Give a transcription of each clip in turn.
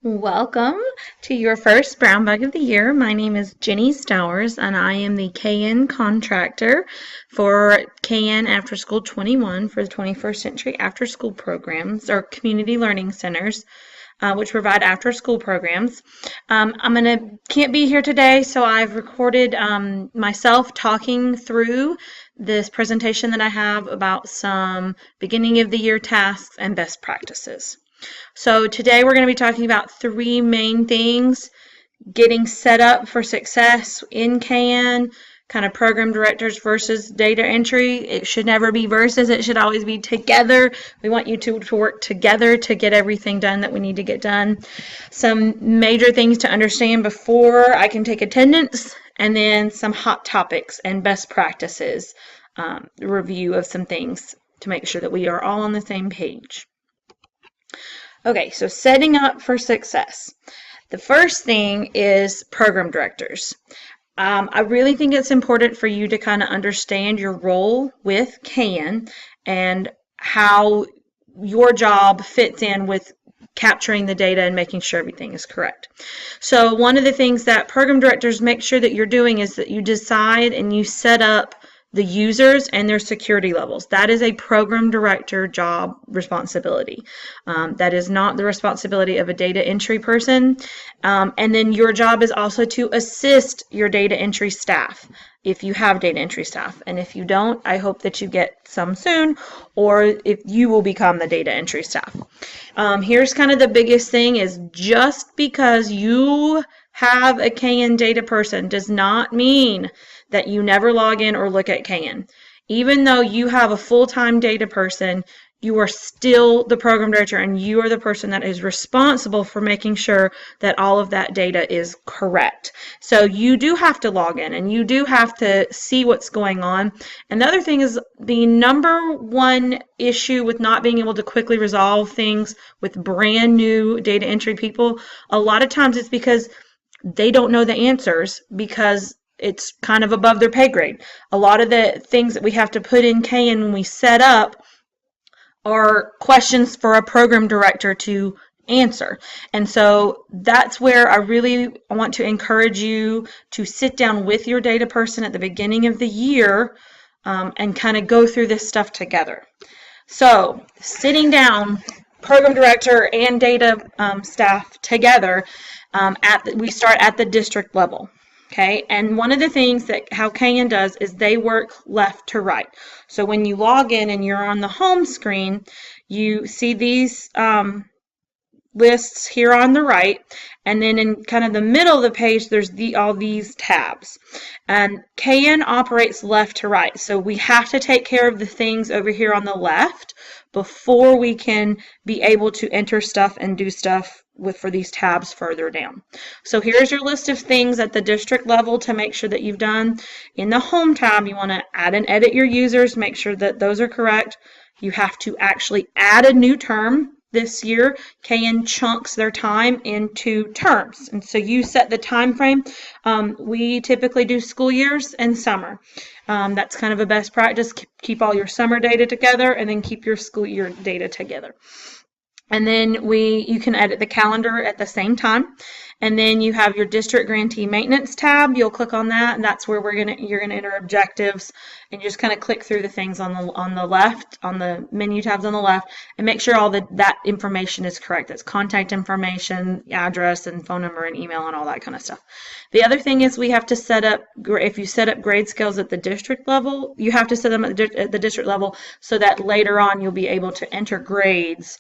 Welcome to your first Brown Bag of the Year. My name is Jenny Stowers, and I am the Cayen contractor for Cayen After School 21 for the 21st Century After School Programs, or Community Learning Centers, which provide after school programs. Can't be here today, so I've recorded myself talking through this presentation that I have about some beginning of the year tasks and best practices. So today we're going to be talking about three main things: getting set up for success in Cayen, kind of program directors versus data entry. It should never be versus, it should always be together. We want you to work together to get everything done that we need to get done. Some major things to understand before I can take attendance, and then some hot topics and best practices, review of some things to make sure that we are all on the same page. Okay, so setting up for success. The first thing is program directors. I really think it's important for you to kind of understand your role with Cayen and how your job fits in with capturing the data and making sure everything is correct. So one of the things that program directors make sure that you're doing is that you decide and you set up the users and their security levels. That is a program director job responsibility. That is not the responsibility of a data entry person. And then your job is also to assist your data entry staff if you have data entry staff. And if you don't, I hope that you get some soon, or if you will become the data entry staff. Here's kind of the biggest thing is just because you have a Cayen data person does not mean that you never log in or look at Cayen. Even though you have a full-time data person, you are still the program director, and you are the person that is responsible for making sure that all of that data is correct. So you do have to log in, and you do have to see what's going on. And the other thing is, the number one issue with not being able to quickly resolve things with brand new data entry people, a lot of times it's because they don't know the answers, because it's kind of above their pay grade. A lot of the things that we have to put in Cayen when we set up are questions for a program director to answer. And so that's where I really want to encourage you to sit down with your data person at the beginning of the year and kind of go through this stuff together. So sitting down, program director and data staff together, we start at the district level. Okay, and one of the things that how Cayen does is they work left to right. So when you log in and you're on the home screen, you see these lists here on the right, and then in kind of the middle of the page there's all these tabs. And Cayen operates left to right, so we have to take care of the things over here on the left before we can be able to enter stuff and do stuff for these tabs further down. So here's your list of things at the district level to make sure that you've done. In the home tab, you want to add and edit your users, make sure that those are correct. You have to actually add a new term. This year, Cayen chunks their time into terms, and so you set the time frame. We typically do school years and summer. That's kind of a best practice. Keep all your summer data together and then keep your school year data together. And then you can edit the calendar at the same time. And then you have your district grantee maintenance tab. You'll click on that, and that's where you're gonna enter objectives, and you just kind of click through the things on the left, on the menu tabs on the left, and make sure all that information is correct. That's contact information, address, and phone number, and email, and all that kind of stuff. The other thing is we have to set up, if you set up grade scales at the district level, you have to set them at the district level so that later on you'll be able to enter grades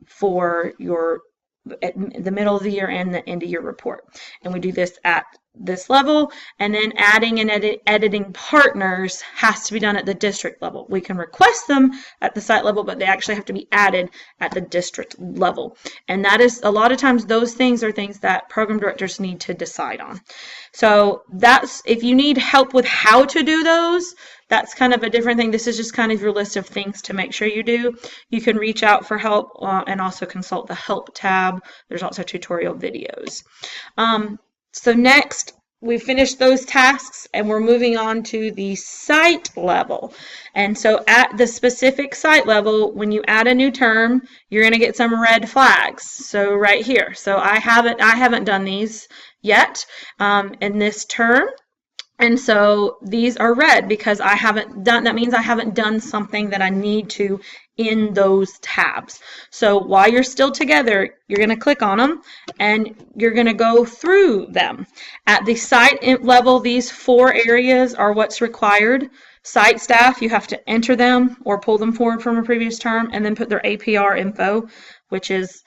for at the middle of the year and the end of year report. And we do this at this level, and then adding and editing partners has to be done at the district level. We can request them at the site level, but they actually have to be added at the district level. And that is, a lot of times those things are things that program directors need to decide on. So that's, if you need help with how to do those, that's kind of a different thing. This is just kind of your list of things to make sure you do. You can reach out for help and also consult the help tab. There's also tutorial videos. So next, we finished those tasks and we're moving on to the site level. And so at the specific site level, when you add a new term, you're going to get some red flags. So right here. So I haven't done these yet in this term. And so these are red because I haven't done, that means I haven't done something that I need to in those tabs. So while you're still together, you're going to click on them and you're going to go through them. At the site level, these 4 areas are what's required. Site staff, you have to enter them or pull them forward from a previous term and then put their APR info, which is,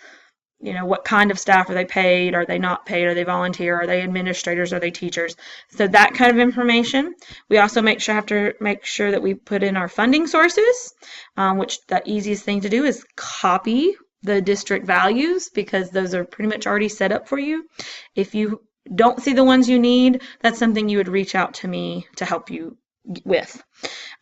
you know, what kind of staff are they paid? Are they not paid? Are they volunteer? Are they administrators? Are they teachers? So that kind of information. We also have to make sure that we put in our funding sources, which the easiest thing to do is copy the district values because those are pretty much already set up for you. If you don't see the ones you need, that's something you would reach out to me to help you with.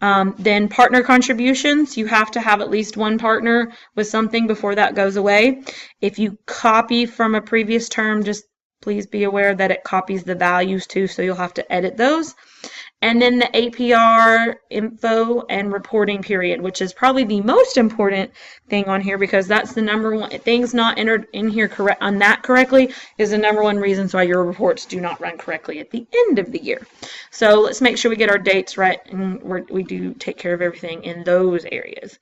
Then partner contributions, you have to have at least one partner with something before that goes away. If you copy from a previous term, just please be aware that it copies the values too, so you'll have to edit those. And then the APR info and reporting period, which is probably the most important thing on here because that's the number one, things not entered in here correct on that correctly is the number one reasons why your reports do not run correctly at the end of the year. So let's make sure we get our dates right and we do take care of everything in those areas.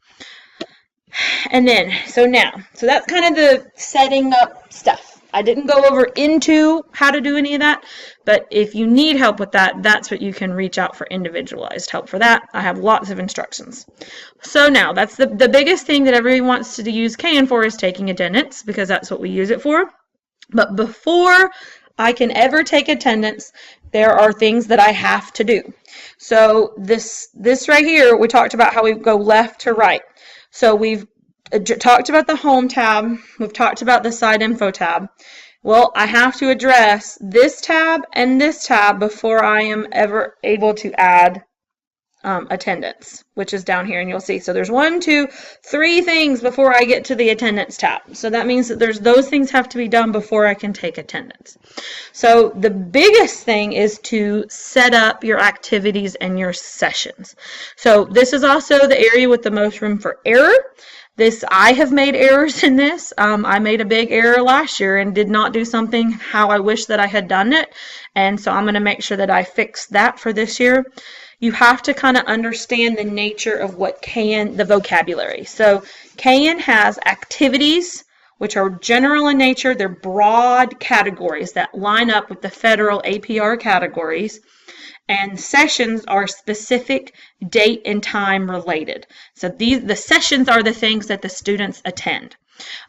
And then, so that's kind of the setting up stuff. I didn't go over into how to do any of that, but if you need help with that, that's what you can reach out for individualized help for that. I have lots of instructions. So now, that's the biggest thing that everyone wants to use Cayen for is taking attendance, because that's what we use it for. But before I can ever take attendance, there are things that I have to do. So this right here, we talked about how we go left to right. So we've talked about the home tab. We've talked about the site info tab. Well, I have to address this tab and this tab before I am ever able to add attendance, which is down here, and you'll see. So there's 1, 2, 3 things before I get to the attendance tab. So that means that those things have to be done before I can take attendance. So the biggest thing is to set up your activities and your sessions. So this is also the area with the most room for error. I have made errors in this. I made a big error last year and did not do something how I wish that I had done it. And so I'm going to make sure that I fix that for this year. You have to kind of understand the nature of what Cayen, the vocabulary. So Cayen has activities, which are general in nature. They're broad categories that line up with the federal APR categories. And sessions are specific date and time related. So the sessions are the things that the students attend.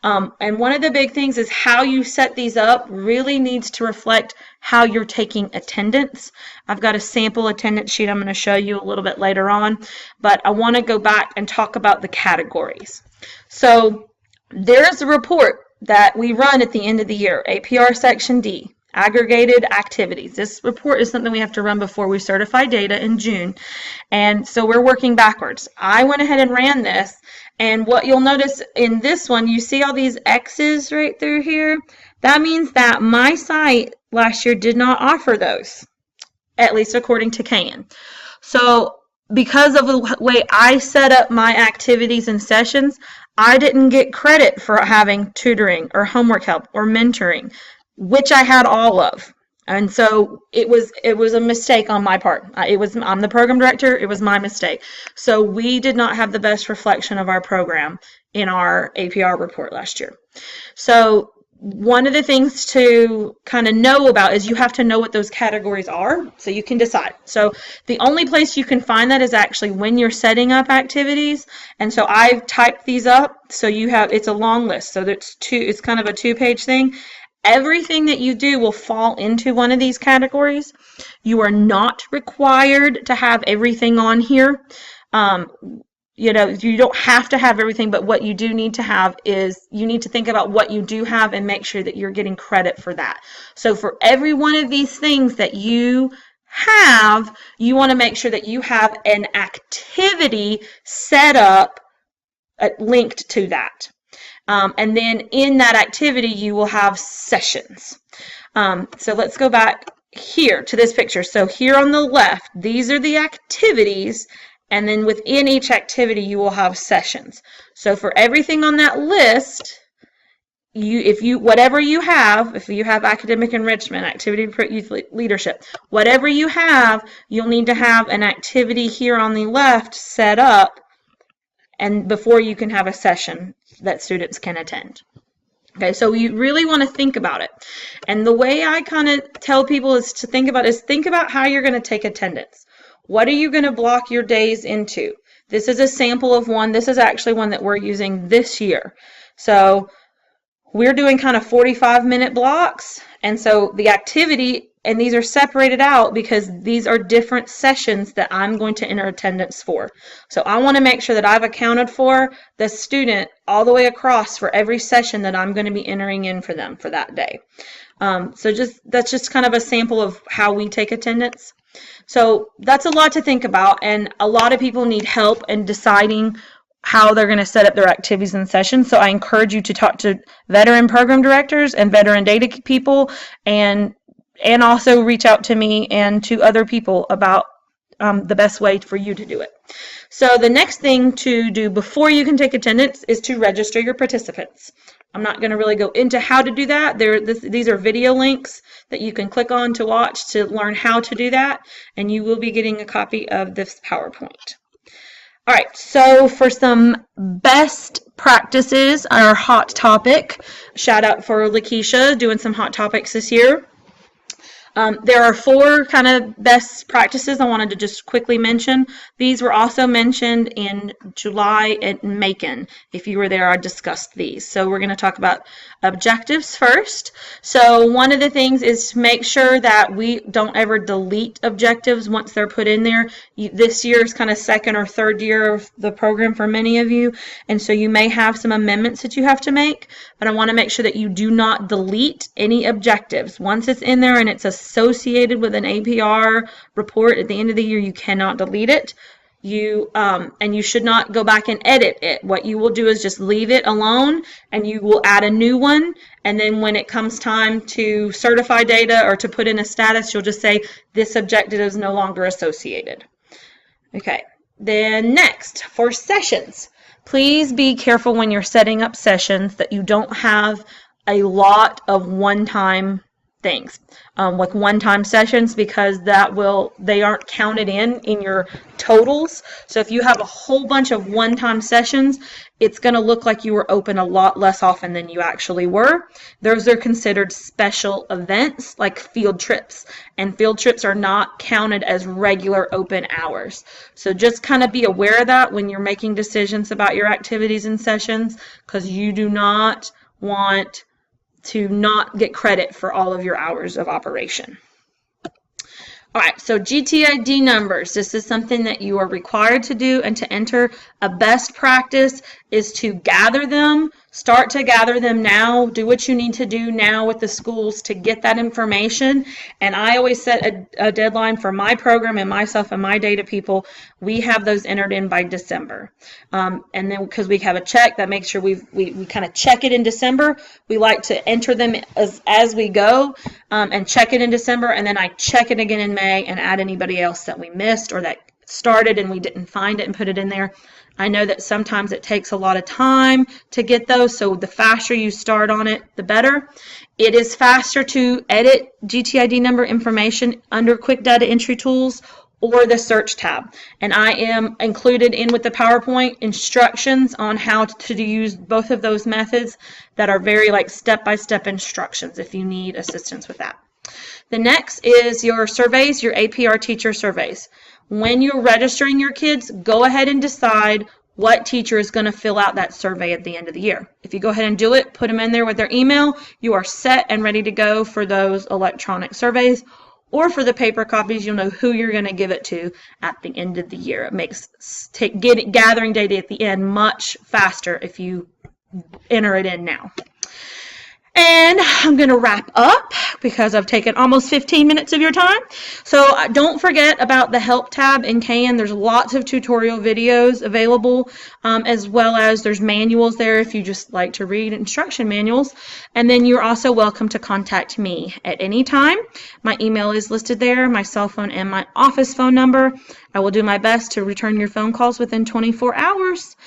And one of the big things is how you set these up really needs to reflect how you're taking attendance. I've got a sample attendance sheet I'm going to show you a little bit later on, but I want to go back and talk about the categories. So there's a report that we run at the end of the year, APR Section D. Aggregated activities. This report is something we have to run before we certify data in June. And so we're working backwards. I went ahead and ran this. And what you'll notice in this one, you see all these X's right through here? That means that my site last year did not offer those, at least according to Cayen. So because of the way I set up my activities and sessions, I didn't get credit for having tutoring or homework help or mentoring, which I had all of. And so it was a mistake on my part. I'm the program director. It was my mistake. So we did not have the best reflection of our program in our APR report last year. So one of the things to kind of know about is you have to know what those categories are so you can decide. So the only place you can find that is actually when you're setting up activities. And so I've typed these up. So it's a long list. So it's kind of a 2-page thing. Everything that you do will fall into one of these categories. You are not required to have everything on here. You don't have to have everything, but what you do need to have is you need to think about what you do have and make sure that you're getting credit for that. So for every one of these things that you have, you want to make sure that you have an activity set up linked to that. And then in that activity, you will have sessions. So let's go back here to this picture. So here on the left, these are the activities, and then within each activity you will have sessions. So for everything on that list, if you have academic enrichment, activity for youth leadership, whatever you have, you'll need to have an activity here on the left set up, and before you can have a session that students can attend. Okay, so you really want to think about it. And the way I kind of tell people is to think about how you're going to take attendance. What are you going to block your days into? This is a sample of one. This is actually one that we're using this year. So we're doing kind of 45-minute blocks. And so the activity, and these are separated out because these are different sessions that I'm going to enter attendance for. So I want to make sure that I've accounted for the student all the way across for every session that I'm going to be entering in for them for that day. That's just kind of a sample of how we take attendance. So that's a lot to think about, and a lot of people need help in deciding how they're going to set up their activities and sessions. So I encourage you to talk to veteran program directors and veteran data people, and also reach out to me and to other people about the best way for you to do it. So the next thing to do before you can take attendance is to register your participants. I'm not going to really go into how to do that. These are video links that you can click on to watch to learn how to do that, and you will be getting a copy of this PowerPoint. All right, so for some best practices, our hot topic, shout out for Lakeisha doing some hot topics this year. There are 4 kind of best practices I wanted to just quickly mention. These were also mentioned in July at Macon. If you were there, I discussed these. So we're going to talk about objectives first. So one of the things is to make sure that we don't ever delete objectives once they're put in there. This year is kind of second or third year of the program for many of you, and so you may have some amendments that you have to make, but I want to make sure that you do not delete any objectives. Once it's in there and it's associated with an APR report at the end of the year, you cannot delete it. And you should not go back and edit it. What you will do is just leave it alone, and you will add a new one, and then when it comes time to certify data or to put in a status, you'll just say this objective is no longer associated. Okay, then next, for sessions, please be careful when you're setting up sessions that you don't have a lot of one-time things, like one-time sessions, because they aren't counted in your totals. So if you have a whole bunch of one-time sessions, it's going to look like you were open a lot less often than you actually were. Those are considered special events, like field trips, and field trips are not counted as regular open hours. So just kind of be aware of that when you're making decisions about your activities and sessions, because you do not want to not get credit for all of your hours of operation. All right, so GTID numbers. This is something that you are required to do, and to enter. A best practice is to gather them. Start to gather them now. Do what you need to do now with the schools to get that information. And I always set a deadline for my program and myself and my data people. We have those entered in by December. And then because we have a check that makes sure we kind of check it in December, we like to enter them as we go and check it in December, and then I check it again in May and add anybody else that we missed or that started and we didn't find it and put it in there. I know that sometimes it takes a lot of time to get those, so the faster you start on it, the better. It is faster to edit GTID number information under Quick Data Entry Tools or the Search tab. And I am included in with the PowerPoint instructions on how to use both of those methods that are very like step-by-step instructions if you need assistance with that. The next is your surveys, your APR teacher surveys. When you're registering your kids, go ahead and decide what teacher is going to fill out that survey at the end of the year. If you go ahead and do it, put them in there with their email, you are set and ready to go for those electronic surveys. Or for the paper copies, you'll know who you're going to give it to at the end of the year. It makes gathering data at the end much faster if you enter it in now. And I'm going to wrap up because I've taken almost 15 minutes of your time. So don't forget about the help tab in Cayen. There's lots of tutorial videos available, as well as there's manuals there if you just like to read instruction manuals. And then you're also welcome to contact me at any time. My email is listed there, my cell phone and my office phone number. I will do my best to return your phone calls within 24 hours.